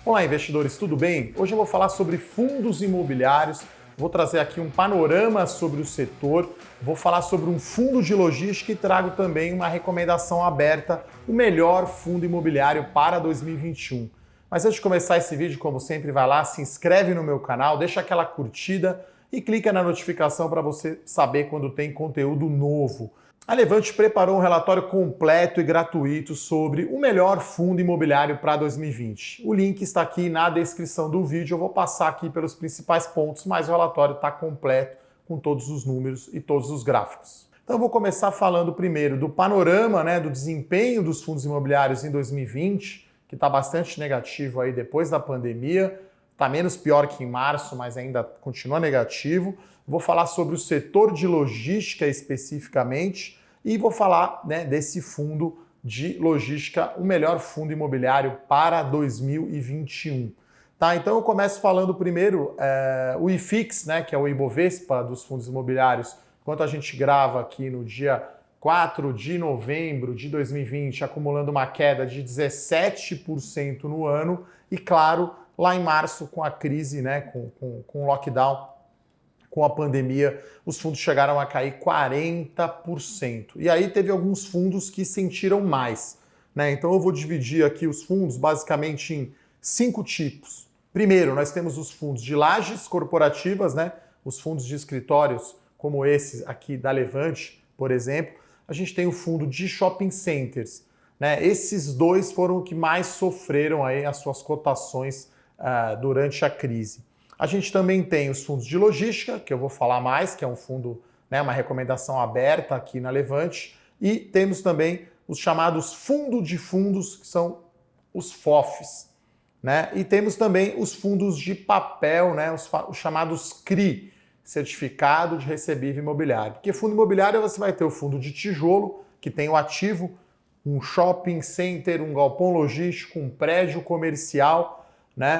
Olá, investidores, tudo bem? Hoje eu vou falar sobre fundos imobiliários, vou trazer aqui um panorama sobre o setor, vou falar sobre um fundo de logística e trago também uma recomendação aberta, o melhor fundo imobiliário para 2021. Mas antes de começar esse vídeo, como sempre, vai lá, se inscreve no meu canal, deixa aquela curtida e clica na notificação para você saber quando tem conteúdo novo. A Levante preparou um relatório completo e gratuito sobre o melhor fundo imobiliário para 2020. O link está aqui na descrição do vídeo, eu vou passar aqui pelos principais pontos, mas o relatório está completo com todos os números e todos os gráficos. Então eu vou começar falando primeiro do panorama, do desempenho dos fundos imobiliários em 2020, que está bastante negativo aí depois da pandemia, está menos pior que em março, mas ainda continua negativo. Vou falar sobre o setor de logística especificamente e vou falar desse fundo de logística, o melhor fundo imobiliário para 2021. Tá, então eu começo falando primeiro o IFIX, que é o Ibovespa dos fundos imobiliários, enquanto a gente grava aqui no dia 4 de novembro de 2020, acumulando uma queda de 17% no ano e, claro, lá em março, com a crise, com o lockdown, com a pandemia, os fundos chegaram a cair 40%. E aí teve alguns fundos que sentiram mais. Então eu vou dividir aqui os fundos basicamente em 5 tipos. Primeiro, nós temos os fundos de lajes corporativas, os fundos de escritórios, como esses aqui da Levante, por exemplo. A gente tem o fundo de shopping centers. Esses dois foram o que mais sofreram aí as suas cotações durante a crise. A gente também tem os fundos de logística, que eu vou falar mais, que é um fundo, uma recomendação aberta aqui na Levante. E temos também os chamados fundos de fundos, que são os FOFs. E temos também os fundos de papel, os chamados CRI, Certificado de Recebível Imobiliário. Porque fundo imobiliário você vai ter o fundo de tijolo, que tem o ativo, um shopping center, um galpão logístico, um prédio comercial,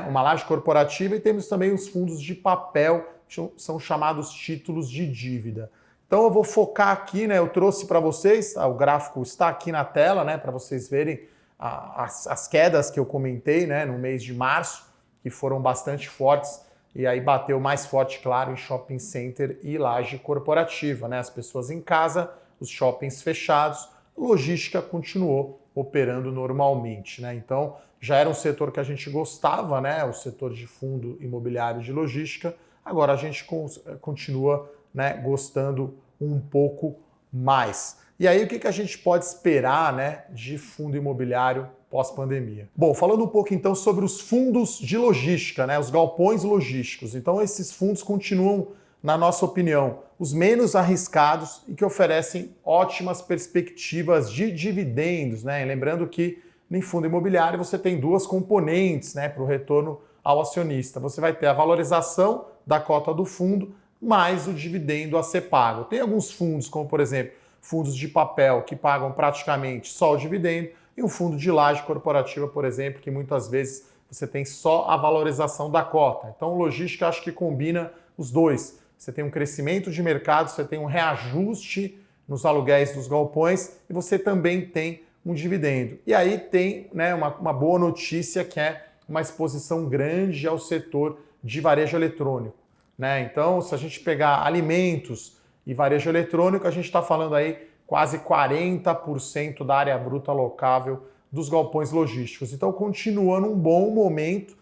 uma laje corporativa, e temos também os fundos de papel, que são chamados títulos de dívida. Então eu vou focar aqui, eu trouxe para vocês, o gráfico está aqui na tela, para vocês verem as quedas que eu comentei no mês de março, que foram bastante fortes, e aí bateu mais forte, claro, em shopping center e laje corporativa, as pessoas em casa, os shoppings fechados, logística continuou operando normalmente, Então, já era um setor que a gente gostava, o setor de fundo imobiliário de logística, agora a gente continua gostando um pouco mais. E aí, o que a gente pode esperar de fundo imobiliário pós-pandemia? Bom, falando um pouco então sobre os fundos de logística, os galpões logísticos. Então, esses fundos continuam, na nossa opinião, os menos arriscados e que oferecem ótimas perspectivas de dividendos, Lembrando que em fundo imobiliário você tem duas componentes para o retorno ao acionista. Você vai ter a valorização da cota do fundo mais o dividendo a ser pago. Tem alguns fundos, como por exemplo, fundos de papel que pagam praticamente só o dividendo e um fundo de laje corporativa, por exemplo, que muitas vezes você tem só a valorização da cota. Então, logística acho que combina os dois. Você tem um crescimento de mercado, você tem um reajuste nos aluguéis dos galpões e você também tem um dividendo. E aí tem uma boa notícia, que é uma exposição grande ao setor de varejo eletrônico. Então, se a gente pegar alimentos e varejo eletrônico, a gente está falando aí quase 40% da área bruta locável dos galpões logísticos. Então, continua num bom momento.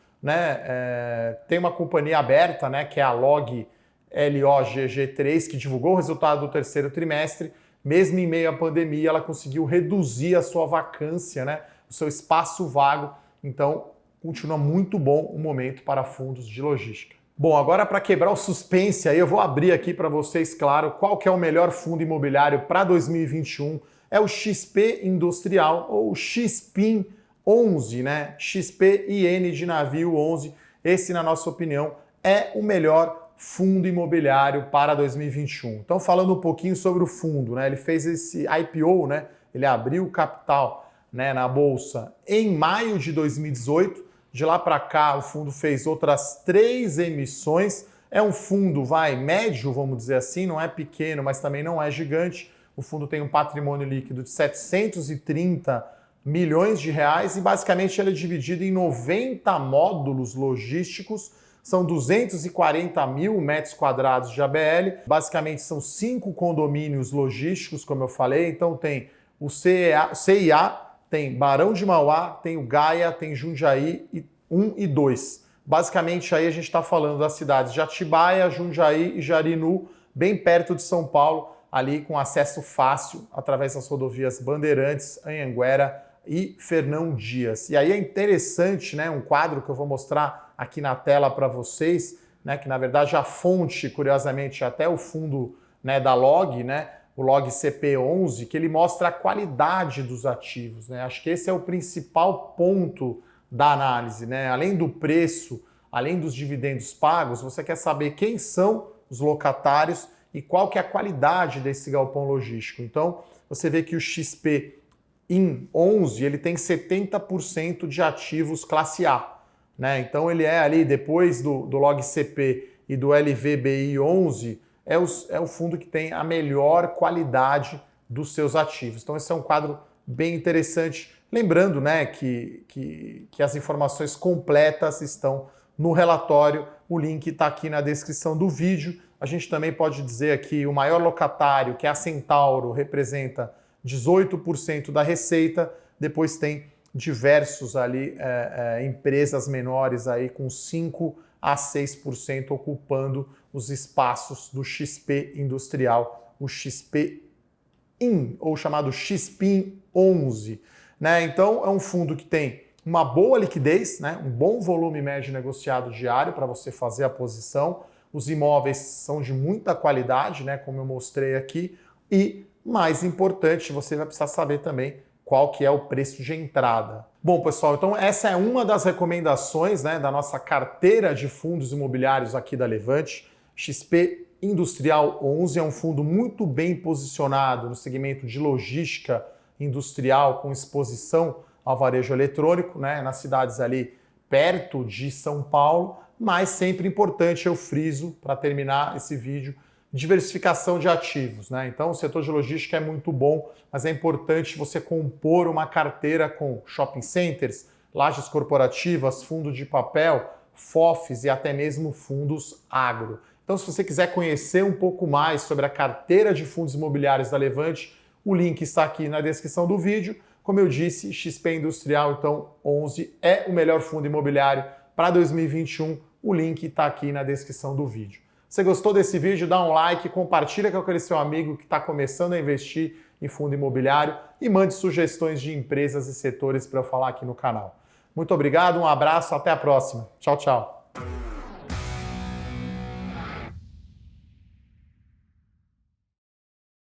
Tem uma companhia aberta, que é a LOGG3, que divulgou o resultado do terceiro trimestre. Mesmo em meio à pandemia, ela conseguiu reduzir a sua vacância, o seu espaço vago. Então, continua muito bom o momento para fundos de logística. Bom, agora para quebrar o suspense, aí eu vou abrir aqui para vocês, claro, qual que é o melhor fundo imobiliário para 2021. É o XP Industrial, ou XPIN 11, XPIN de navio 11. Esse, na nossa opinião, é o melhor fundo imobiliário para 2021. Então, falando um pouquinho sobre o fundo, ele fez esse IPO, ele abriu capital na Bolsa em maio de 2018. De lá para cá, o fundo fez outras 3 emissões. É um fundo, médio, vamos dizer assim, não é pequeno, mas também não é gigante. O fundo tem um patrimônio líquido de 730 milhões de reais e basicamente ele é dividido em 90 módulos logísticos, são 240 mil metros quadrados de ABL, basicamente são 5 condomínios logísticos, como eu falei, então tem o CIA, tem Barão de Mauá, tem o Gaia, tem Jundiaí 1 e 2. Basicamente aí a gente está falando das cidades de Atibaia, Jundiaí e Jarinu, bem perto de São Paulo, ali com acesso fácil através das rodovias Bandeirantes, Anhanguera e Fernão Dias. E aí é interessante, né, um quadro que eu vou mostrar aqui na tela para vocês, né, que na verdade a fonte, curiosamente, é até o fundo, né, da log, né, o log CP11, que ele mostra a qualidade dos ativos, né? Acho que esse é o principal ponto da análise, né? Além do preço, além dos dividendos pagos, você quer saber quem são os locatários e qual que é a qualidade desse galpão logístico. Então, você vê que o XP em 11, ele tem 70% de ativos classe A, né? Então ele é ali, depois do log CP e do LVBI 11, é o fundo que tem a melhor qualidade dos seus ativos. Então esse é um quadro bem interessante. Lembrando, né, que as informações completas estão no relatório, o link está aqui na descrição do vídeo. A gente também pode dizer aqui o maior locatário, que é a Centauro, representa 18% da receita, depois tem diversos ali empresas menores aí com 5 a 6% ocupando os espaços do XP industrial, o XP-IN, ou chamado XPIN 11. Né? Então é um fundo que tem uma boa liquidez, né? Um bom volume médio negociado diário para você fazer a posição. Os imóveis são de muita qualidade, né? Como eu mostrei aqui, e mais importante, você vai precisar saber também qual que é o preço de entrada. Bom, pessoal, então essa é uma das recomendações, né, da nossa carteira de fundos imobiliários aqui da Levante. XP Industrial 11 é um fundo muito bem posicionado no segmento de logística industrial com exposição ao varejo eletrônico, né, nas cidades ali perto de São Paulo, mas sempre importante, eu friso, para terminar esse vídeo, diversificação de ativos, né? Então o setor de logística é muito bom, mas é importante você compor uma carteira com shopping centers, lajes corporativas, fundo de papel, FOFs e até mesmo fundos agro. Então se você quiser conhecer um pouco mais sobre a carteira de fundos imobiliários da Levante, o link está aqui na descrição do vídeo. Como eu disse, XP Industrial, então 11 é o melhor fundo imobiliário para 2021. O link está aqui na descrição do vídeo. Você gostou desse vídeo? Dá um like, compartilha com aquele seu amigo que está começando a investir em fundo imobiliário e mande sugestões de empresas e setores para eu falar aqui no canal. Muito obrigado, um abraço, até a próxima. Tchau, tchau.